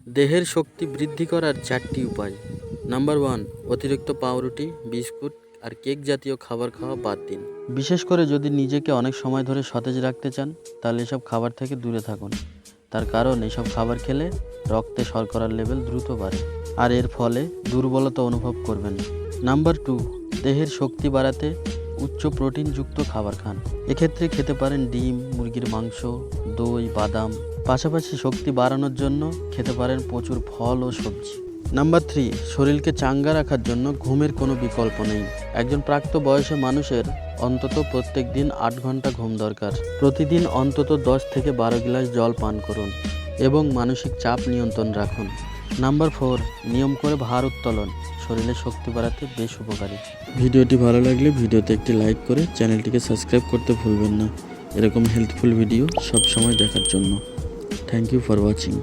দেহের শক্তি বৃদ্ধি করার 4টি উপায়। নাম্বার 1, অতিরিক্ত পাউরুটি, বিস্কুট আর কেক জাতীয় খাবার খাওয়া বাদ দিন। বিশেষ করে যদি নিজেকে অনেক সময় ধরে সতেজ রাখতে চান, তাহলে এসব খাবার থেকে দূরে থাকুন। তার কারণ এসব খাবার খেলে রক্তে শর্করার লেভেল দ্রুত বাড়ে, আর এর ফলে দুর্বলতা অনুভব করবেন। নাম্বার 2, দেহের শক্তি বাড়াতে উচ্চ প্রোটিনযুক্ত খাবার খান। এক্ষেত্রে খেতে পারেন ডিম, মুরগির মাংস, দই, বাদাম। পাশাপাশি শক্তি বাড়ানোর জন্য খেতে পারেন প্রচুর ফল ও সবজি। নাম্বার 3, শরীরকে চাঙ্গা রাখার জন্য ঘুমের কোনো বিকল্প নেই। একজন প্রাপ্তবয়স্ক মানুষের অন্তত প্রত্যেক দিন 8 ঘন্টা ঘুম দরকার। প্রতিদিন অন্তত 10 থেকে 12 গ্লাস জল পান করুন এবং মানসিক চাপ নিয়ন্ত্রণ রাখুন। নাম্বার 4, নিয়ম করে ভার উত্তোলন শরীরে শক্তি বাড়াতে বেশ উপকারী। ভিডিওটি ভালো লাগলে ভিডিওতে একটি লাইক করে চ্যানেলটিকে সাবস্ক্রাইব করতে ভুলবেন না, এরকম হেল্পফুল ভিডিও সব সময় দেখার জন্য। Thank you for watching.